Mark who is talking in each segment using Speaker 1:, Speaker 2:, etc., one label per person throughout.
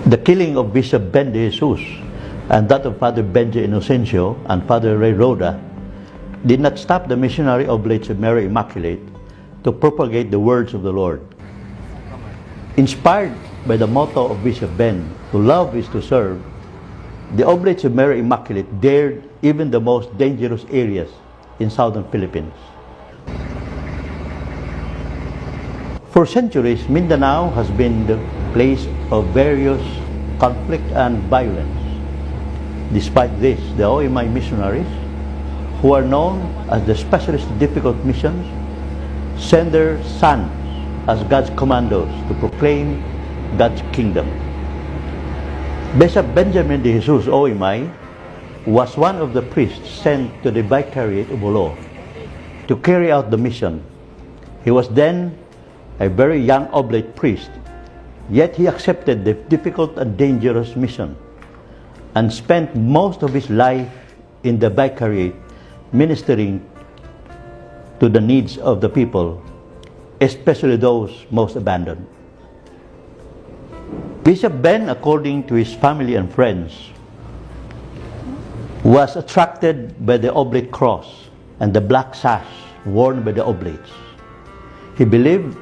Speaker 1: The killing of Bishop Ben de Jesus and that of Father Benji Inocencio and Father Ray Roda did not stop the missionary oblates of Mary Immaculate to propagate the words of the Lord. Inspired by the motto of Bishop Ben, to love is to serve, the oblates of Mary Immaculate dared even the most dangerous areas in southern Philippines. For centuries, Mindanao has been the place of various conflict and violence. Despite this, the OMI missionaries, who are known as the Specialist Difficult Missions, send their sons as God's commandos to proclaim God's kingdom. Bishop Benjamin de Jesus OMI was one of the priests sent to the Vicariate of Jolo to carry out the mission. He was then a very young oblate priest, yet he accepted the difficult and dangerous mission and spent most of his life in the Vicariate ministering to the needs of the people, especially those most abandoned. Bishop Ben, according to his family and friends, was attracted by the oblate cross and the black sash worn by the oblates. He believed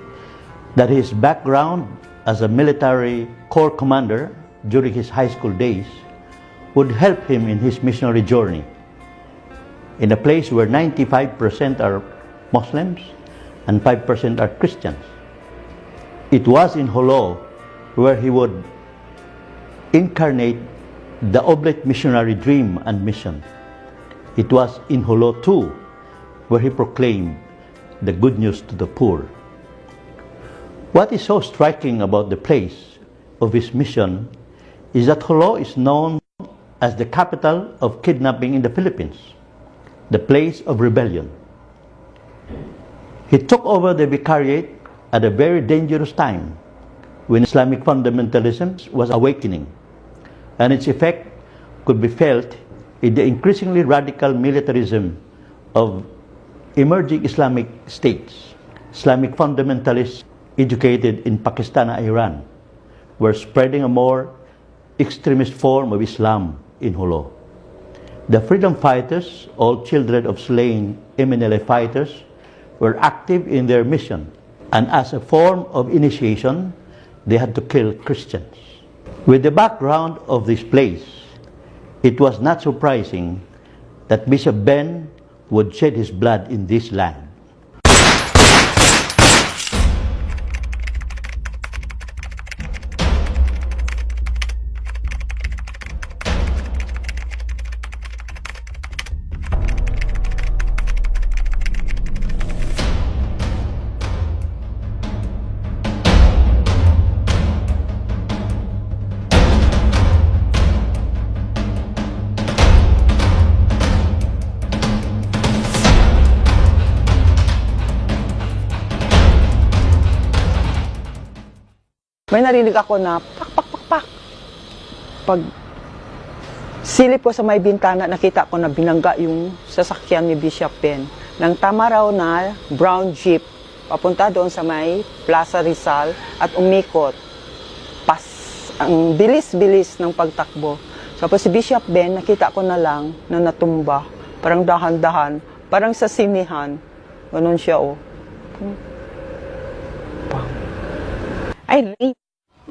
Speaker 1: that his background as a military corps commander during his high school days would help him in his missionary journey in a place where 95% are Muslims and 5% are Christians. It was in Jolo where he would incarnate the oblate missionary dream and mission. It was in Jolo too where he proclaimed the good news to the poor. What is so striking about the place of his mission is that Jolo is known as the capital of kidnapping in the Philippines, the place of rebellion. He took over the vicariate at a very dangerous time when Islamic fundamentalism was awakening, and its effect could be felt in the increasingly radical militarism of emerging Islamic states. Islamic fundamentalists educated in Pakistan and Iran were spreading a more extremist form of Islam in Jolo. The freedom fighters, all children of slain MNLA fighters, were active in their mission, and as a form of initiation, they had to kill Christians. With the background of this place, it was not surprising that Bishop Ben would shed his blood in this land.
Speaker 2: May narinig ako na pak, pak, pak, pak. Pag silip ko sa may bintana, nakita ko na binangga yung sasakyan ni Bishop Ben. Nang tama raw na brown jeep, papunta doon sa may Plaza Rizal at umikot. Ang bilis-bilis ng pagtakbo. Tapos si Bishop Ben, nakita ko na lang na natumba. Parang dahan-dahan, parang sa sinihan. Ganun siya, oh. I ran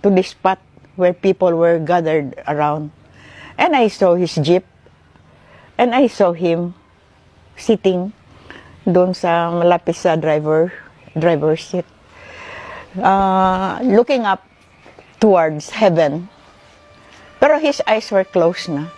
Speaker 2: to the spot where people were gathered around. And I saw his jeep. And I saw him sitting doon sa malapit sa driver's seat. Looking up towards heaven. Pero his eyes were closed na.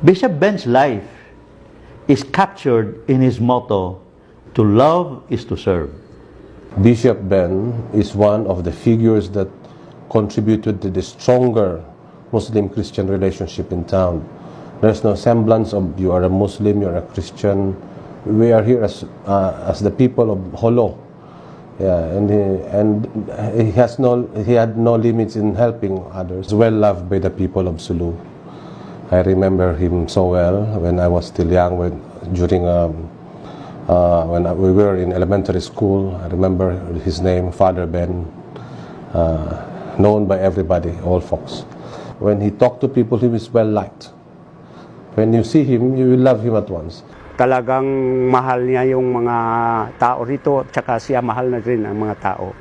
Speaker 1: Bishop Ben's life is captured in his motto, "To love is to serve."
Speaker 3: Bishop Ben is one of the figures that contributed to the stronger Muslim-Christian relationship in town. There's no semblance of you are a Muslim, you are a Christian. We are here as the people of Holo. Yeah, and he had no limits in helping others. Well loved by the people of Sulu. I remember him so well when I was still young, when we were in elementary school. I remember his name, Father Ben, known by everybody, all folks. When he talked to people, he was well liked. When you see him, you will love him at once.
Speaker 4: Talagang mahal niya yung mga tao rito, at saka siya mahal na rin ang mga tao.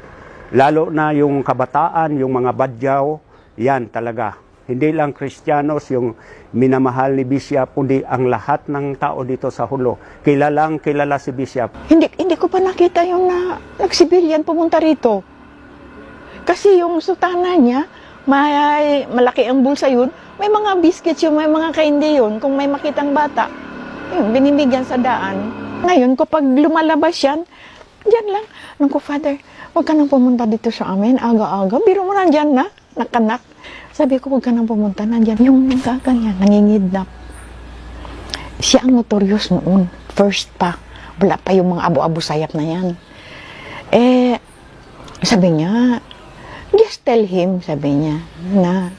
Speaker 4: Lalo na yung kabataan, yung mga badyaw, yan talaga. Hindi lang Kristiyanos yung minamahal ni Bishop, kundi ang lahat ng tao dito sa Hulo. Kilalang kilala si Bishop.
Speaker 2: Hindi ko pa nakita yung nagsibilyan pumunta rito. Kasi yung sutana niya, malaki ang bulsa yun. May mga biscuits yun, may mga candy yun. Kung may makitang bata, yun, binibigyan sa daan. Ngayon, kapag lumalabas yan, dyan lang. Nung ko, Father, huwag ka nang pumunta dito sa amin, aga-aga. Biro mo na dyan na, nakanak. Sabi ko, huwag ka nang pumunta, nandyan. Yung nagkaganyan, nangingidnap. Siya ang notorious noon. First pa. Wala pa yung mga abo-abo sayap na yan. Sabi niya, just tell him, sabi niya, na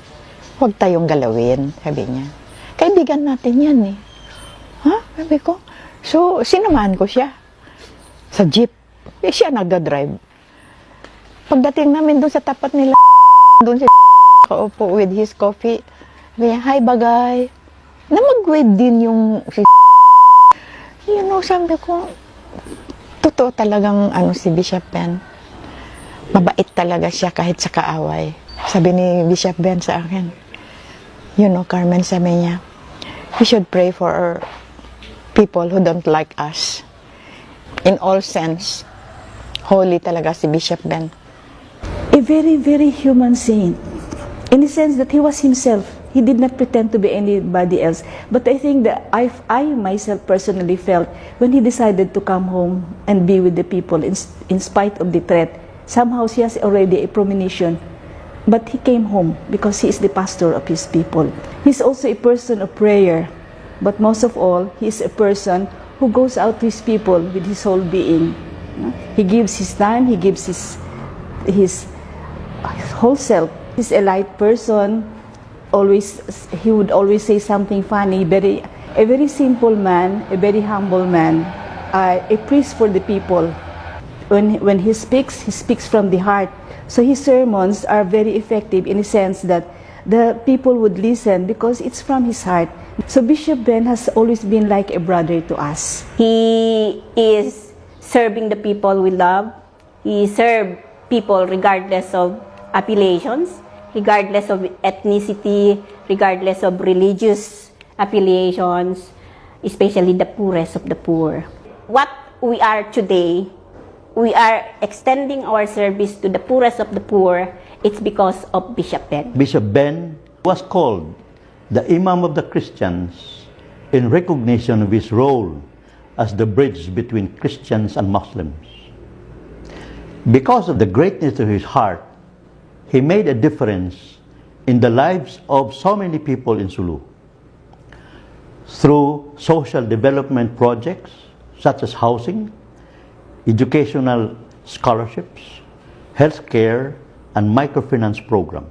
Speaker 2: huwag tayong galawin, sabi niya. Kaibigan natin yan eh. Ha? Sabi ko. So, sinamahan ko siya. Sa jeep. Siya nagda-drive. Pagdating namin doon sa tapat nila, doon si kaupo with his coffee. Kaya, hi bagay. Na mag-wave din yung you know, sabi ko, totoo talagang si Bishop Ben. Mabait talaga siya kahit sa kaaway. Sabi ni Bishop Ben sa akin, you know, Carmen, sabi niya, we should pray for our people who don't like us. In all sense, holy talaga si Bishop Ben.
Speaker 5: A very, very human saint. In the sense that he was himself. He did not pretend to be anybody else. But I think that I myself personally felt when he decided to come home and be with the people in spite of the threat, somehow he has already a premonition. But he came home because he is the pastor of his people. He's also a person of prayer. But most of all, he is a person who goes out to his people with his whole being. He gives his time, he gives his whole self. He's a light person. He would always say something funny. A very simple man, a very humble man, a priest for the people. When he speaks from the heart. So his sermons are very effective in the sense that the people would listen because it's from his heart. So Bishop Ben has always been like a brother to us.
Speaker 6: He is serving the people with love. He served people regardless of appellations, regardless of ethnicity, regardless of religious affiliations, especially the poorest of the poor. What we are today, we are extending our service to the poorest of the poor. It's because of Bishop Ben.
Speaker 1: Bishop Ben was called the Imam of the Christians in recognition of his role as the bridge between Christians and Muslims. Because of the greatness of his heart, he made a difference in the lives of so many people in Sulu. Through social development projects such as housing, educational scholarships, healthcare, and microfinance program.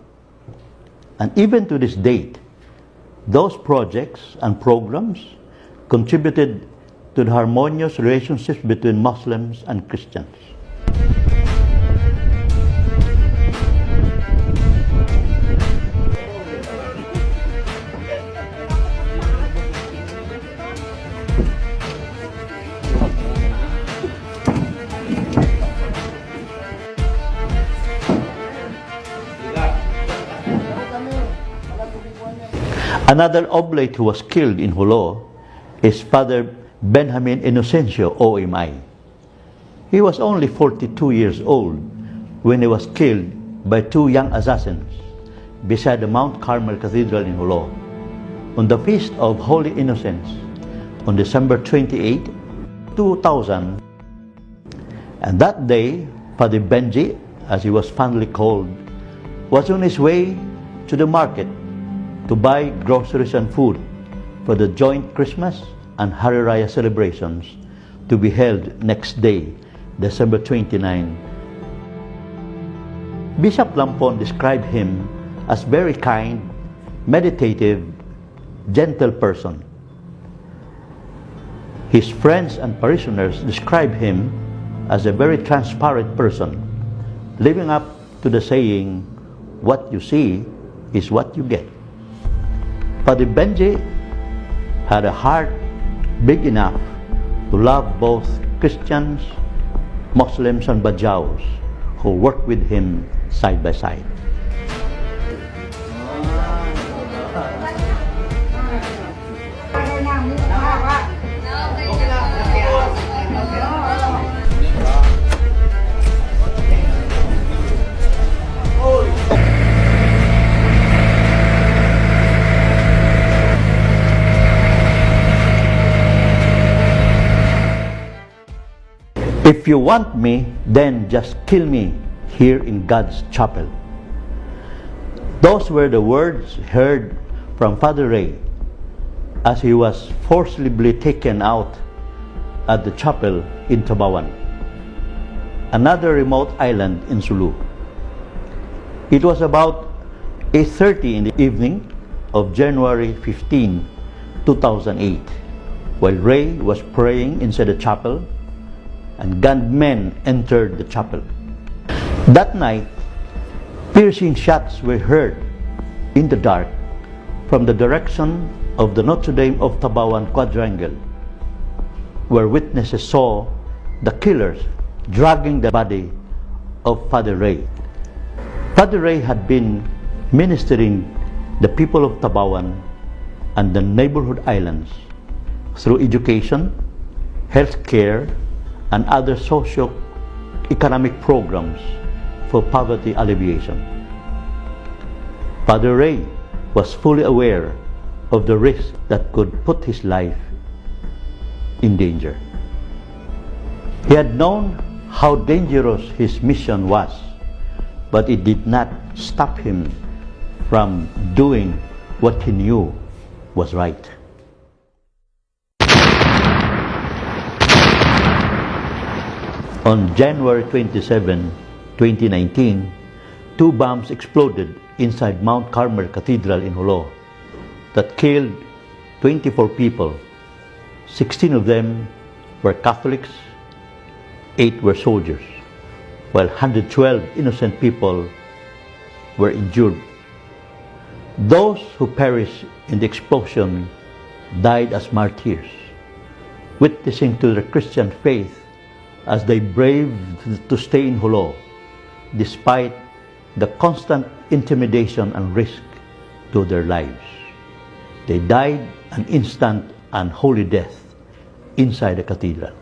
Speaker 1: And even to this date, those projects and programs contributed to the harmonious relationships between Muslims and Christians. Another oblate who was killed in Hulo is Father Benjamin Inocencio, OMI. He was only 42 years old when he was killed by two young assassins beside the Mount Carmel Cathedral in Hulo. on the Feast of Holy Innocents on December 28, 2000. And that day, Father Benji, as he was fondly called, was on his way to the market to buy groceries and food for the joint Christmas and Hari Raya celebrations to be held next day, December 29. Bishop Lampon described him as very kind, meditative, gentle person. His friends and parishioners describe him as a very transparent person, living up to the saying, "What you see is what you get." Father Benji had a heart big enough to love both Christians, Muslims, and Bajaus who worked with him side by side. If you want me, then just kill me here in God's chapel. Those were the words heard from Father Ray as he was forcibly taken out at the chapel in Tabawan, another remote island in Sulu. It was about 8:30 in the evening of January 15, 2008, while Ray was praying inside the chapel and gunmen entered the chapel. That night, piercing shots were heard in the dark from the direction of the Notre Dame of Tabawan quadrangle, where witnesses saw the killers dragging the body of Father Ray. Father Ray had been ministering the people of Tabawan and the neighborhood islands through education, health care, and other socio-economic programs for poverty alleviation. Father Ray was fully aware of the risk that could put his life in danger. He had known how dangerous his mission was, but it did not stop him from doing what he knew was right. On January 27, 2019, 2 bombs exploded inside Mount Carmel Cathedral in Jolo that killed 24 people. 16 of them were Catholics, 8 were soldiers, while 112 innocent people were injured. Those who perished in the explosion died as martyrs, witnessing to their Christian faith as they braved to stay in Jolo despite the constant intimidation and risk to their lives. They died an instant and holy death inside the cathedral.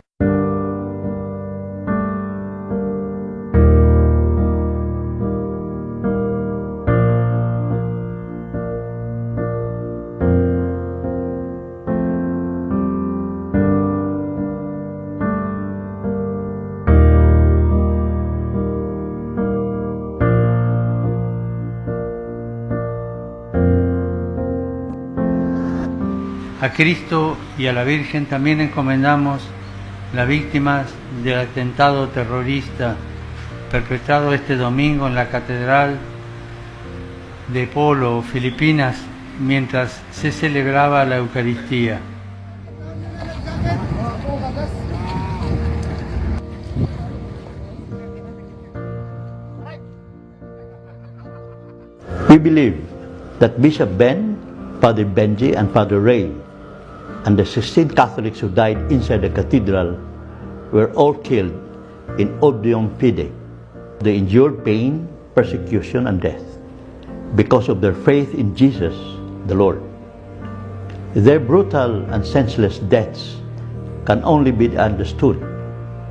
Speaker 7: A Cristo y a la Virgen también encomendamos las víctimas del atentado terrorista perpetrado este domingo en la Catedral de Polo, Filipinas, mientras se celebraba la Eucaristía.
Speaker 1: We believe that Bishop Ben, Father Benji, and Father Ray, and the 16 Catholics who died inside the cathedral were all killed in odium fide. They endured pain, persecution, and death because of their faith in Jesus, the Lord. Their brutal and senseless deaths can only be understood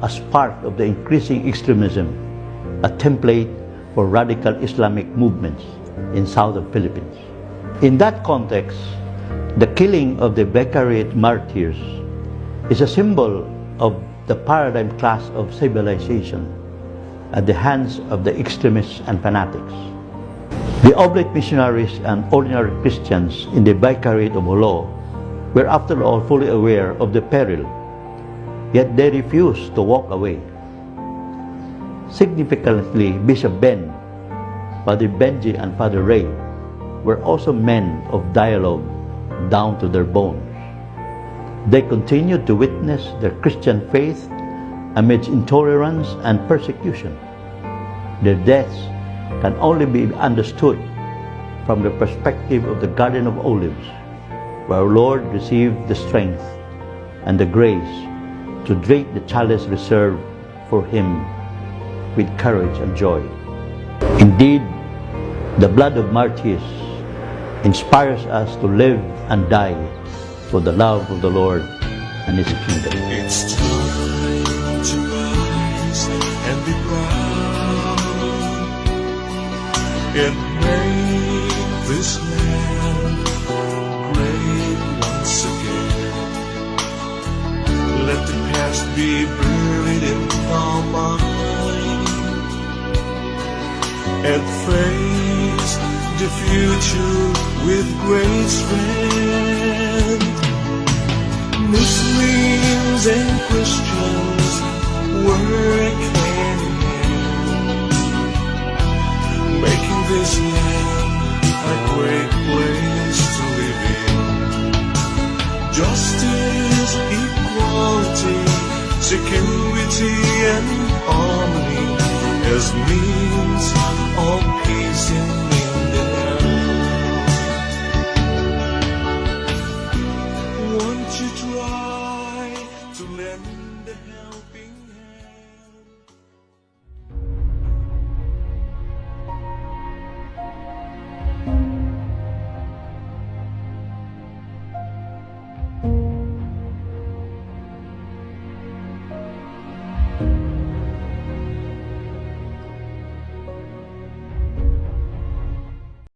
Speaker 1: as part of the increasing extremism, a template for radical Islamic movements in southern Philippines. In that context, The killing of the Beccarid martyrs is a symbol of the paradigm clash of civilization at the hands of the extremists and fanatics. The oblate missionaries and ordinary Christians in the Vicariate of Jolo were after all fully aware of the peril, yet they refused to walk away. Significantly, Bishop Ben, Father Benji and Father Ray were also men of dialogue down to their bones. They continued to witness their Christian faith amidst intolerance and persecution. Their deaths can only be understood from the perspective of the Garden of Olives, where our Lord received the strength and the grace to drink the chalice reserved for Him with courage and joy. Indeed, the blood of martyrs inspires us to live and die for the love of the Lord and His kingdom.
Speaker 8: It's time to rise and be proud and make this land great once again. Let the past be buried in our mind and face the future with great strength. Muslims and Christians work hand in hand, making this land a great place to live in. Justice, equality, security and harmony as means of peace